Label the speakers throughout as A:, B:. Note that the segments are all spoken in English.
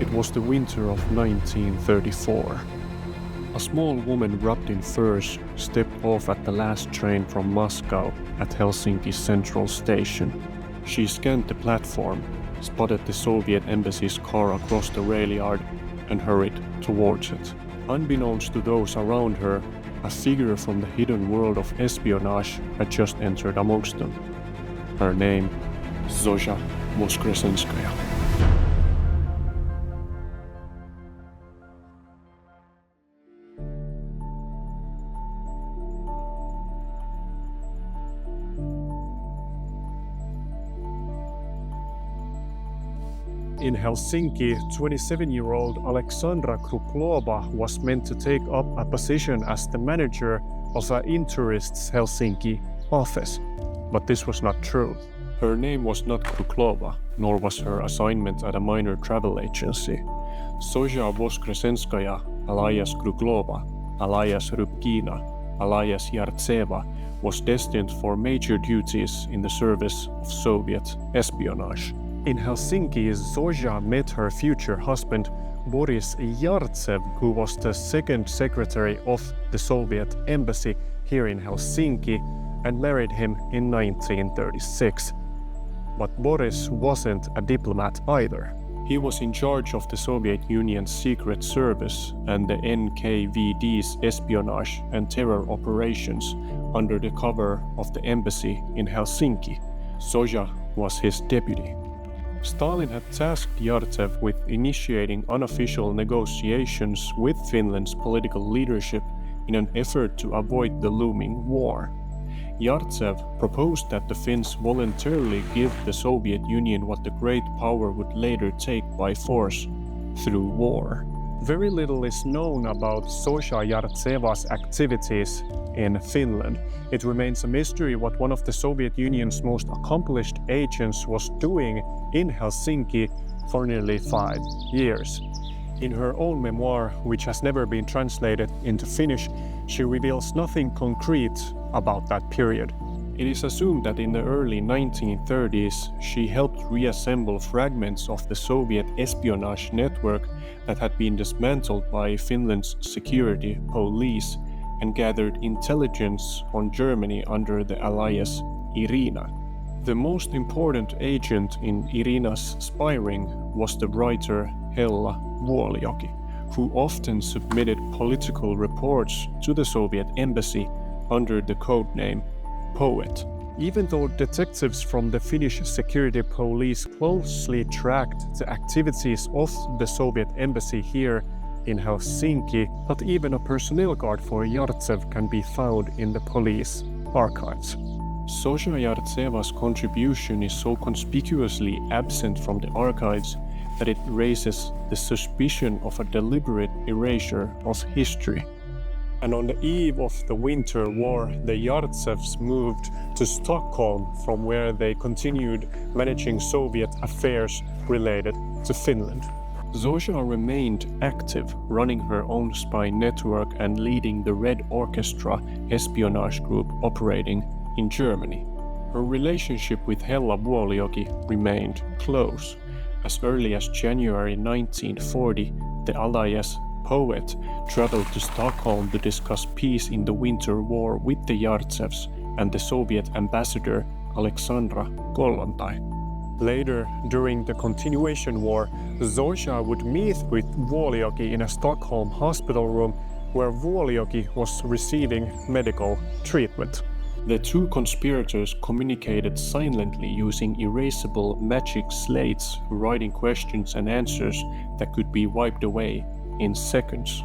A: It was the winter of 1934. A small woman wrapped in furs stepped off at the last train from Moscow at Helsinki's central station. She scanned the platform, spotted the Soviet embassy's car across the rail yard, and hurried towards it. Unbeknownst to those around her, a figure from the hidden world of espionage had just entered amongst them. Her name, Zoja Voskresenskaya. In Helsinki, 27-year-old Alexandra Kruklova was meant to take up a position as the manager of an Intourist's Helsinki office. But this was not true. Her name was not Kruklova, nor was her assignment at a minor travel agency. Zoja Voskresenskaya, alias Kruklova, alias Rybkina, alias Yartseva, was destined for major duties in the service of Soviet espionage. In Helsinki, Zoja met her future husband Boris Yartsev, who was the second secretary of the Soviet embassy here in Helsinki, and married him in 1936. But Boris wasn't a diplomat either. He was in charge of the Soviet Union's secret service and the NKVD's espionage and terror operations under the cover of the embassy in Helsinki. Zoja was his deputy. Stalin had tasked Yartsev with initiating unofficial negotiations with Finland's political leadership in an effort to avoid the looming war. Yartsev proposed that the Finns voluntarily give the Soviet Union what the great power would later take by force through war. Very little is known about Zoja Yartseva's activities in Finland. It remains a mystery what one of the Soviet Union's most accomplished agents was doing in Helsinki for nearly 5 years. In her own memoir, which has never been translated into Finnish, she reveals nothing concrete about that period. It is assumed that in the early 1930s, she helped reassemble fragments of the Soviet espionage network that had been dismantled by Finland's security police and gathered intelligence on Germany under the alias Irina. The most important agent in Irina's spy ring was the writer Hella Vuolijoki, who often submitted political reports to the Soviet embassy under the codename Poet. Even though detectives from the Finnish security police closely tracked the activities of the Soviet embassy here in Helsinki, not even a personnel card for Yartsev can be found in the police archives. Zoja Yartseva's contribution is so conspicuously absent from the archives that it raises the suspicion of a deliberate erasure of history. And on the eve of the Winter War, the Yartsevs moved to Stockholm, from where they continued managing Soviet affairs related to Finland. Zoja remained active, running her own spy network and leading the Red Orchestra espionage group operating in Germany. Her relationship with Hella Vuolijoki remained close. As early as January 1940, the alias Poet traveled to Stockholm to discuss peace in the Winter War with the Yartsevs and the Soviet ambassador Alexandra Kollontai. Later, during the Continuation War, Zoja would meet with Vuolijoki in a Stockholm hospital room where Vuolijoki was receiving medical treatment. The two conspirators communicated silently using erasable magic slates, writing questions and answers that could be wiped away in seconds.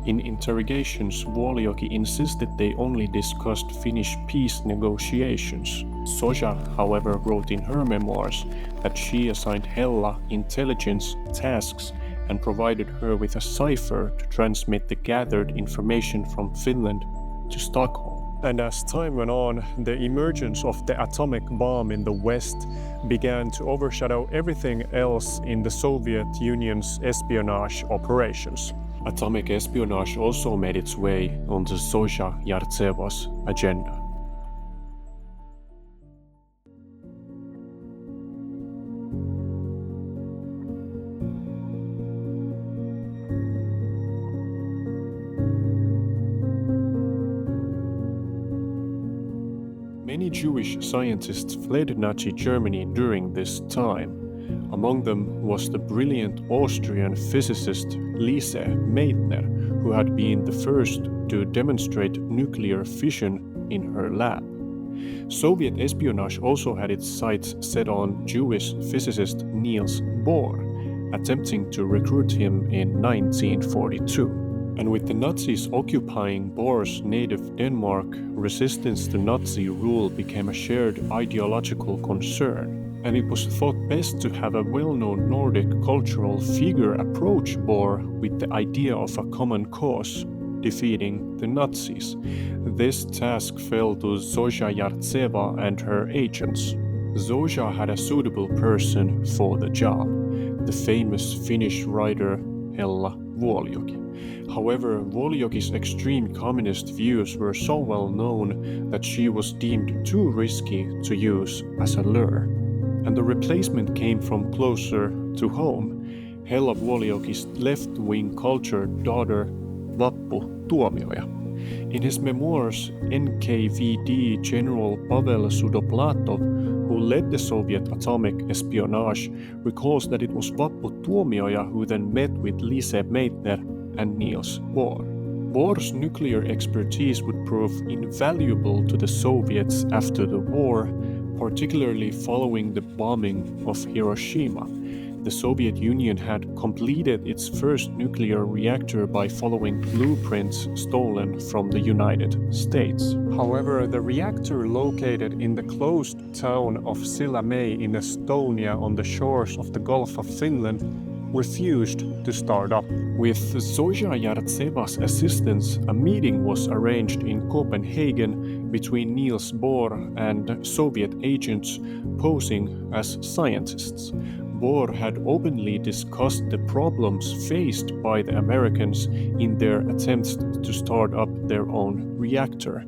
A: In interrogations, Vuolijoki insisted they only discussed Finnish peace negotiations. Zoja, however, wrote in her memoirs that she assigned Hella intelligence tasks and provided her with a cipher to transmit the gathered information from Finland to Stockholm. And as time went on, the emergence of the atomic bomb in the West began to overshadow everything else in the Soviet Union's espionage operations. Atomic espionage also made its way onto Zoja Yartseva's agenda. many Jewish scientists fled Nazi Germany during this time. Among them was the brilliant Austrian physicist Lise Meitner, who had been the first to demonstrate nuclear fission in her lab. Soviet espionage also had its sights set on Jewish physicist Niels Bohr, attempting to recruit him in 1942. And with the Nazis occupying Bohr's native Denmark, resistance to Nazi rule became a shared ideological concern, and it was thought best to have a well-known Nordic cultural figure approach Bohr with the idea of a common cause, defeating the Nazis. This task fell to Zoja Voskresenskaya and her agents. Zoja had a suitable person for the job, the famous Finnish writer Hella Vuolijoki. However, Vuolijoki's extreme communist views were so well known that she was deemed too risky to use as a lure, and the replacement came from closer to home, Hella Vuolijoki's left-wing cultured daughter Vappu Tuomioja. In his memoirs, NKVD General Pavel Sudoplatov, who led the Soviet atomic espionage, recalls that it was Vappu Tuomioja who then met with Lise Meitner and Niels Bohr. Bohr's nuclear expertise would prove invaluable to the Soviets after the war, particularly following the bombing of Hiroshima. The Soviet Union had completed its first nuclear reactor by following blueprints stolen from the United States. However, the reactor located in the closed town of Sillamäe in Estonia on the shores of the Gulf of Finland refused to start up. With Zoja Voskresenskaya's assistance, a meeting was arranged in Copenhagen between Niels Bohr and Soviet agents posing as scientists. Bohr had openly discussed the problems faced by the Americans in their attempts to start up their own reactor.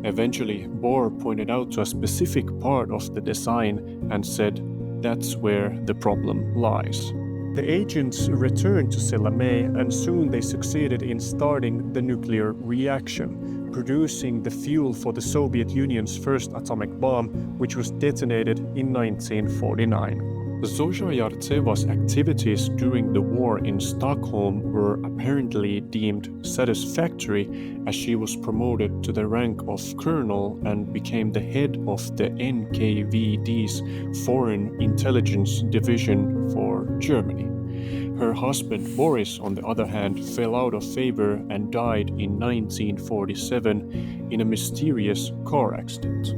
A: Eventually, Bohr pointed out to a specific part of the design and said, "That's where the problem lies." The agents returned to Sillamäe, and soon they succeeded in starting the nuclear reaction, producing the fuel for the Soviet Union's first atomic bomb, which was detonated in 1949. Zoja Voskresenskaya's activities during the war in Stockholm were apparently deemed satisfactory, as she was promoted to the rank of colonel and became the head of the NKVD's Foreign Intelligence Division for Germany. Her husband Boris, on the other hand, fell out of favor and died in 1947 in a mysterious car accident.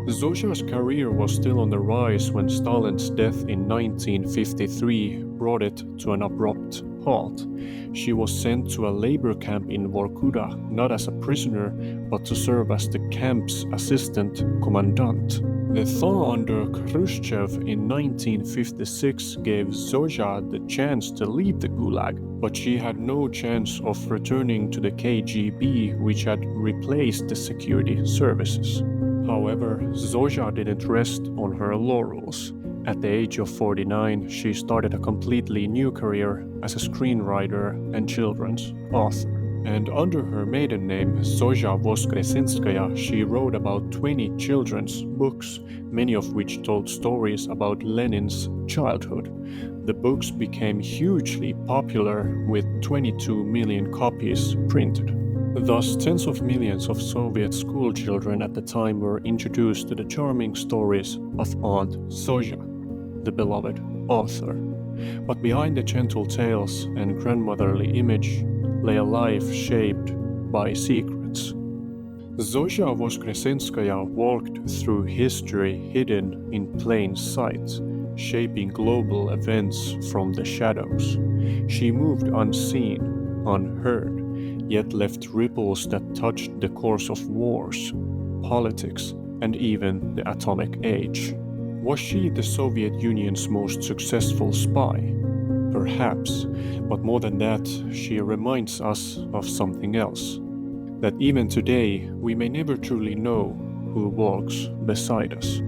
A: Zoja's career was still on the rise when Stalin's death in 1953 brought it to an abrupt halt. She was sent to a labor camp in Vorkuta, not as a prisoner, but to serve as the camp's assistant commandant. The thaw under Khrushchev in 1956 gave Zoja the chance to leave the Gulag, but she had no chance of returning to the KGB, which had replaced the security services. However, Zoja didn't rest on her laurels. At the age of 49, she started a completely new career as a screenwriter and children's author. And under her maiden name, Zoja Voskresenskaya, she wrote about 20 children's books, many of which told stories about Lenin's childhood. The books became hugely popular, with 22 million copies printed. Thus, tens of millions of Soviet school children at the time were introduced to the charming stories of Aunt Zoja, the beloved author. But behind the gentle tales and grandmotherly image lay a life shaped by secrets. Zoja Voskresenskaya walked through history hidden in plain sight, shaping global events from the shadows. She moved unseen, unheard, yet left ripples that touched the course of wars, politics, and even the atomic age. Was she the Soviet Union's most successful spy? Perhaps, but more than that, she reminds us of something else. That even today, we may never truly know who walks beside us.